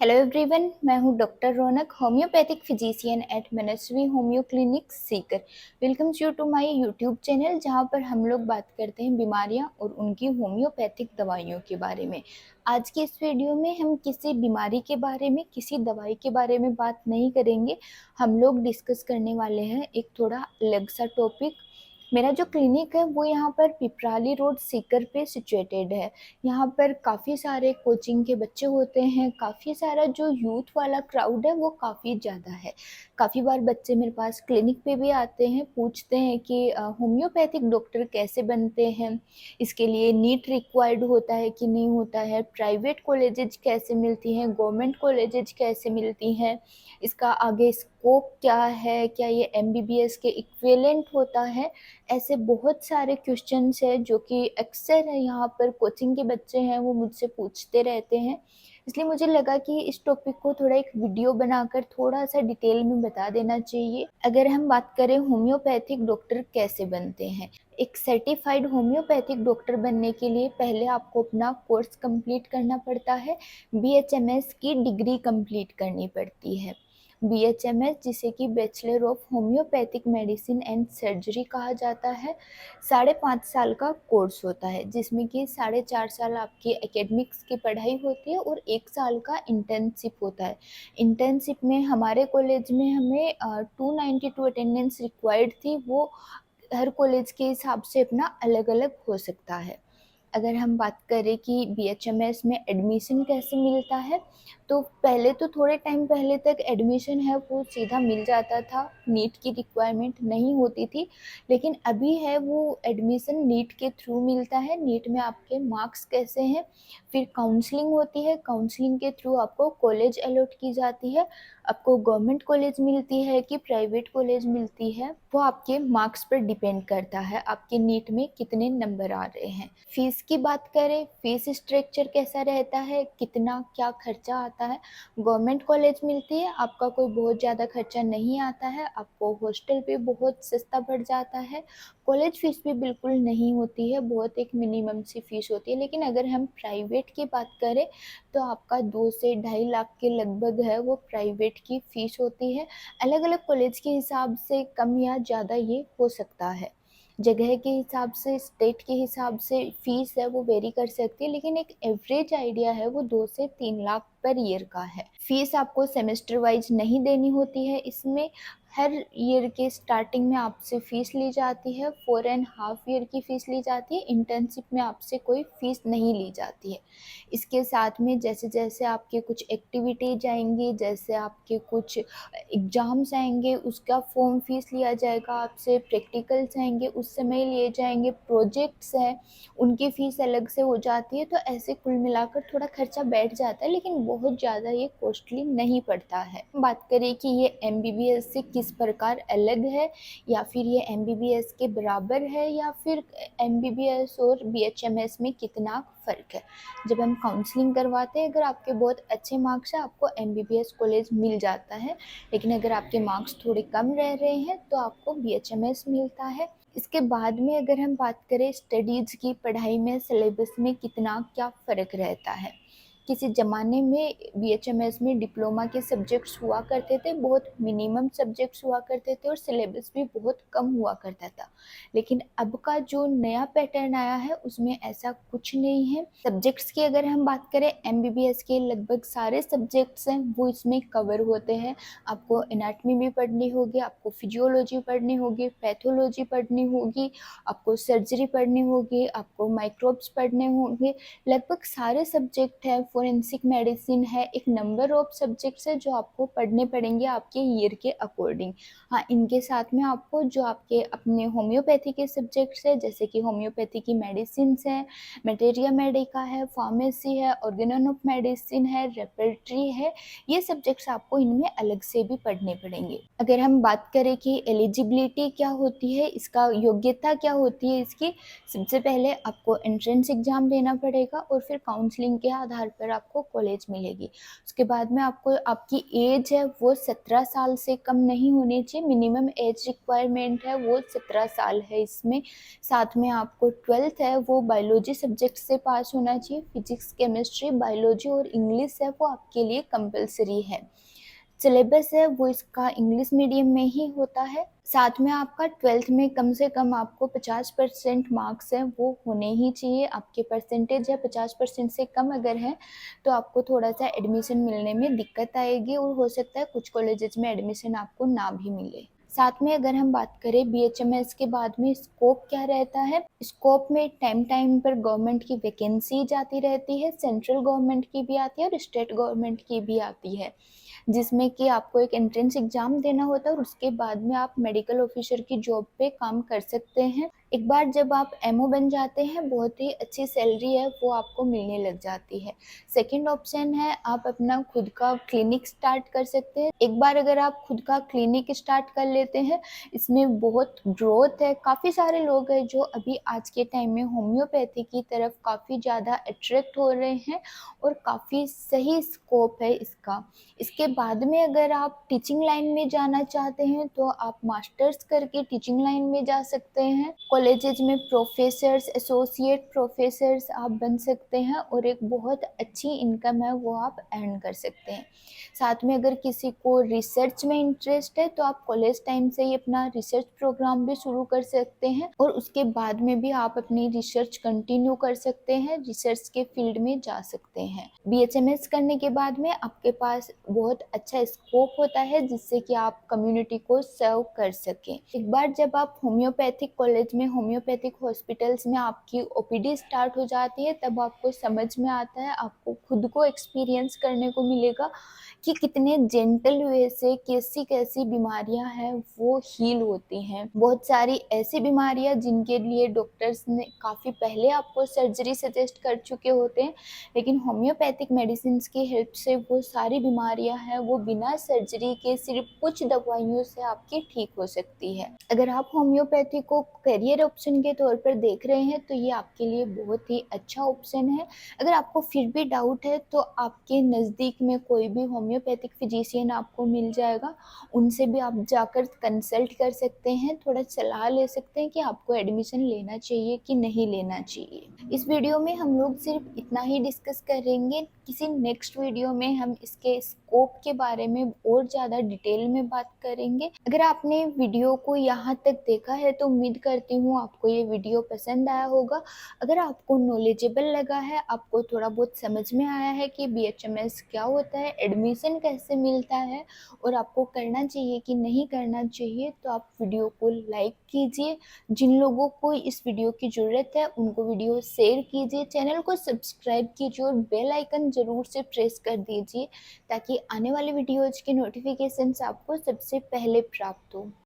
Hello everyone, मैं हूं doctor Raunak, homeopathic physician at Manasvi homeo clinic Sikar. Welcomes you to my YouTube channel, जहां पर हम लोग बात करते हैं बीमारियां और उनकी होम्योपैथिक दवाइयों के बारे में। आज की इस वीडियो में हम किसी बीमारी के बारे में, किसी दवाई के बारे में बात नहीं करेंगे। हम लोग डिस्कस करने वाले हैं एक थोड़ा अलग सा टॉपिक। मेरा जो क्लिनिक है वो यहाँ पर पिपराली रोड सीकर पे सिचुएटेड है। यहाँ पर काफ़ी सारे कोचिंग के बच्चे होते हैं, काफ़ी सारा जो यूथ वाला क्राउड है वो काफ़ी ज़्यादा है। काफ़ी बार बच्चे मेरे पास क्लिनिक पे भी आते हैं, पूछते हैं कि होम्योपैथिक डॉक्टर कैसे बनते हैं, इसके लिए नीट रिक्वायर्ड होता है कि नहीं होता है, प्राइवेट कॉलेजेज कैसे मिलती हैं, गवर्नमेंट कॉलेजेज कैसे मिलती हैं, इसका आगे स्कोप क्या है, क्या ये एमबीबीएस के इक्विवेलेंट होता है। ऐसे बहुत सारे क्वेश्चंस है जो कि अक्सर है यहाँ पर कोचिंग के बच्चे हैं वो मुझसे पूछते रहते हैं। इसलिए मुझे लगा कि इस टॉपिक को थोड़ा एक वीडियो बनाकर थोड़ा सा डिटेल में बता देना चाहिए। अगर हम बात करें होम्योपैथिक डॉक्टर कैसे बनते हैं, एक सर्टिफाइड होम्योपैथिक डॉक्टर बनने के लिए पहले आपको अपना कोर्स कंप्लीट करना पड़ता है। बीएचएमएस की डिग्री कंप्लीट करनी पड़ती है। बीएचएमएस जिसे कि bachelor of homeopathic medicine and surgery कहा जाता है, 5.5 साल का कोर्स होता है, जिसमें कि 4.5 साल आपकी एकेडमिक्स की पढ़ाई होती है और 1 साल का इंटर्नशिप होता है। इंटर्नशिप में हमारे कॉलेज में हमें 292 अटेंडेंस रिक्वायर्ड थी। वो हर कॉलेज के हिसाब से अपना अलग अलग हो सकता है। अगर हम बात करें कि बीएचएमएस में एडमिशन कैसे मिलता है, तो पहले तो थोड़े टाइम पहले तक एडमिशन है वो सीधा मिल जाता था, नीट की रिक्वायरमेंट नहीं होती थी। लेकिन अभी है वो एडमिशन नीट के थ्रू मिलता है। नीट में आपके मार्क्स कैसे हैं, फिर काउंसलिंग होती है, काउंसलिंग के थ्रू आपको कॉलेज अलॉट की जाती है। आपको गवर्नमेंट कॉलेज मिलती है कि प्राइवेट कॉलेज मिलती है, वो आपके मार्क्स पर डिपेंड करता है, आपके नीट में कितने नंबर आ रहे हैं। फीस की बात करें, फीस स्ट्रक्चर कैसा रहता है, कितना क्या खर्चा आता है। गवर्नमेंट कॉलेज मिलती है, आपका कोई बहुत ज़्यादा खर्चा नहीं आता है, आपको हॉस्टल भी बहुत सस्ता पड़ जाता है। कॉलेज फीस भी बिल्कुल नहीं होती है, बहुत एक मिनिमम सी फीस होती है। लेकिन अगर हम प्राइवेट की बात करें तो आपका 2 से 2.5 लाख के लगभग है वो प्राइवेट की फ़ीस होती है। अलग अलग कॉलेज के हिसाब से कम या ज़्यादा ये हो सकता है। जगह के हिसाब से, स्टेट के हिसाब से फ़ीस है वो वेरी कर सकती है, लेकिन एक एवरेज आइडिया है वो 2 से 3 लाख पर ईयर का है। फ़ीस आपको सेमेस्टर वाइज नहीं देनी होती है, इसमें हर ईयर के स्टार्टिंग में आपसे फ़ीस ली जाती है। 4.5 ईयर की फ़ीस ली जाती है। इंटर्नशिप में आपसे कोई फ़ीस नहीं ली जाती है। इसके साथ में जैसे जैसे आपके कुछ एक्टिविटीज आएंगी, जैसे आपके कुछ एग्ज़ाम्स आएंगे, उसका फॉर्म फीस लिया जाएगा आपसे। प्रैक्टिकल्स आएंगे उस समय लिए जाएंगे। प्रोजेक्ट्स हैं उनकी फ़ीस अलग से हो जाती है। तो ऐसे कुल मिलाकर थोड़ा खर्चा बैठ जाता है, लेकिन बहुत ज़्यादा ये कॉस्टली नहीं पड़ता है। बात करें कि ये एमबीबीएस से किस प्रकार अलग है, या फिर ये एमबीबीएस के बराबर है, या फिर एमबीबीएस और बीएचएमएस में कितना फ़र्क है। जब हम काउंसलिंग करवाते हैं, अगर आपके बहुत अच्छे मार्क्स हैं आपको एमबीबीएस कॉलेज मिल जाता है। लेकिन अगर आपके मार्क्स थोड़े कम रह रहे हैं तो आपको बीएचएमएस मिलता है। इसके बाद में अगर हम बात करें स्टडीज़ की, पढ़ाई में, सिलेबस में कितना क्या फ़र्क रहता है। किसी ज़माने में बीएचएमएस में डिप्लोमा के सब्जेक्ट्स हुआ करते थे, बहुत मिनिमम सब्जेक्ट्स हुआ करते थे और सिलेबस भी बहुत कम हुआ करता था। लेकिन अब का जो नया पैटर्न आया है उसमें ऐसा कुछ नहीं है। सब्जेक्ट्स की अगर हम बात करें, एमबीबीएस के लगभग सारे सब्जेक्ट्स हैं वो इसमें कवर होते हैं। आपको एनाटमी भी पढ़नी होगी, आपको फिजियोलॉजी पढ़नी होगी, पैथोलॉजी पढ़नी होगी, आपको सर्जरी पढ़नी होगी, आपको माइक्रोब्स पढ़ने होंगे। लगभग सारे सब्जेक्ट हैं। फोरेंसिक मेडिसिन है, एक नंबर ऑफ सब्जेक्ट्स है जो आपको पढ़ने पड़ेंगे आपके ईयर के अकॉर्डिंग। हाँ, इनके साथ में आपको जो आपके अपने होम्योपैथी के सब्जेक्ट्स है, जैसे कि होम्योपैथी की मेडिसिन है, मटेरिया मेडिका है, फार्मेसी है, ऑर्गेनन ऑफ मेडिसिन है, रेपर्टरी है, ये सब्जेक्ट्स आपको इनमें अलग से भी पढ़ने पड़ेंगे। अगर हम बात करें कि एलिजिबिलिटी क्या होती है, इसका योग्यता क्या होती है इसकी, सबसे पहले आपको एंट्रेंस एग्ज़ाम देना पड़ेगा और फिर काउंसलिंग के आधार पर पर आपको कॉलेज मिलेगी। उसके बाद में आपको आपकी एज है वो 17 साल से कम नहीं होनी चाहिए, मिनिमम एज रिक्वायरमेंट है वो 17 साल है इसमें। साथ में आपको 12th है वो बायोलॉजी सब्जेक्ट से पास होना चाहिए, फिजिक्स, केमिस्ट्री, बायोलॉजी और इंग्लिश है वो आपके लिए कंपलसरी है। सिलेबस है वो इसका इंग्लिश मीडियम में ही होता है। साथ में आपका 12th में कम से कम आपको 50% मार्क्स हैं वो होने ही चाहिए। आपके परसेंटेज है 50% से कम अगर है तो आपको थोड़ा सा एडमिशन मिलने में दिक्कत आएगी और हो सकता है कुछ कॉलेजेस में एडमिशन आपको ना भी मिले। साथ में अगर हम बात करें बीएचएमएस के बाद में स्कोप क्या रहता है, स्कोप में टाइम टाइम पर गवर्नमेंट की वैकेंसी जाती रहती है, सेंट्रल गवर्नमेंट की भी आती है और स्टेट गवर्नमेंट की भी आती है, जिसमें कि आपको एक एंट्रेंस एग्ज़ाम देना होता है और उसके बाद में आप मेडिकल ऑफिसर की जॉब पे काम कर सकते हैं। एक बार जब आप एमओ बन जाते हैं बहुत ही अच्छी सैलरी है वो आपको मिलने लग जाती है। सेकंड ऑप्शन है आप अपना खुद का क्लिनिक स्टार्ट कर सकते हैं। एक बार अगर आप खुद का क्लिनिक स्टार्ट कर लेते हैं इसमें बहुत ग्रोथ है, काफ़ी सारे लोग हैं जो अभी आज के टाइम में होम्योपैथी की तरफ काफ़ी ज़्यादा अट्रैक्ट हो रहे हैं और काफ़ी सही स्कोप है इसका। इसके बाद में अगर आप टीचिंग लाइन में जाना चाहते हैं तो आप मास्टर्स करके टीचिंग लाइन में जा सकते हैं। कॉलेजेस में प्रोफेसर्स, एसोसिएट प्रोफेसर्स आप बन सकते हैं और एक बहुत अच्छी इनकम है वो आप अर्न कर सकते हैं। साथ में अगर किसी को रिसर्च में इंटरेस्ट है तो आप कॉलेज टाइम से ही अपना रिसर्च प्रोग्राम भी शुरू कर सकते हैं और उसके बाद में भी आप अपनी रिसर्च कंटिन्यू कर सकते हैं, रिसर्च के फील्ड में जा सकते हैं। बीएचएमएस करने के बाद में आपके पास बहुत अच्छा स्कोप होता है जिससे कि आप कम्युनिटी को सर्व कर सकें। एक बार जब आप होम्योपैथिक कॉलेज में, होम्योपैथिक हॉस्पिटल्स में आपकी ओपीडी स्टार्ट हो जाती है तब आपको समझ में आता है, आपको खुद को एक्सपीरियंस करने को मिलेगा कि कितने जेंटल वे से कैसी कैसी बीमारियां हैं वो हील होती हैं। बहुत सारी ऐसी बीमारियां जिनके लिए डॉक्टर्स ने काफ़ी पहले आपको सर्जरी सजेस्ट कर चुके होते हैं, लेकिन होम्योपैथिक मेडिसिन की हेल्प से वो सारी बीमारियां हैं वो बिना सर्जरी के सिर्फ कुछ दवाइयों से आपकी ठीक हो सकती है। अगर आप होम्योपैथी को करियर ऑप्शन के तौर पर देख रहे हैं तो ये आपके लिए बहुत ही अच्छा ऑप्शन है। अगर आपको फिर भी डाउट है तो आपके नज़दीक में कोई भी होम्योपैथिक फिजिशियन आपको मिल जाएगा, उनसे भी आप जाकर कंसल्ट कर सकते हैं, थोड़ा सलाह ले सकते हैं कि आपको एडमिशन लेना चाहिए कि नहीं लेना चाहिए। इस वीडियो में हम लोग सिर्फ इतना ही डिस्कस करेंगे, किसी नेक्स्ट वीडियो में हम इसके स्कोप के बारे में और ज़्यादा डिटेल में बात करेंगे। अगर आपने वीडियो को यहाँ तक देखा है तो उम्मीद करती हूँ आपको ये वीडियो पसंद आया होगा। अगर आपको नॉलेजेबल लगा है, आपको थोड़ा बहुत समझ में आया है कि बीएचएमएस क्या होता है, एडमिशन कैसे मिलता है और आपको करना चाहिए कि नहीं करना चाहिए, तो आप वीडियो को लाइक कीजिए। जिन लोगों को इस वीडियो की ज़रूरत है उनको वीडियो शेयर कीजिए, चैनल को सब्सक्राइब कीजिए और बेल आइकन ज़रूर से प्रेस कर दीजिए ताकि आने वाले वीडियोज़ के नोटिफिकेशंस आपको सबसे पहले प्राप्त हो।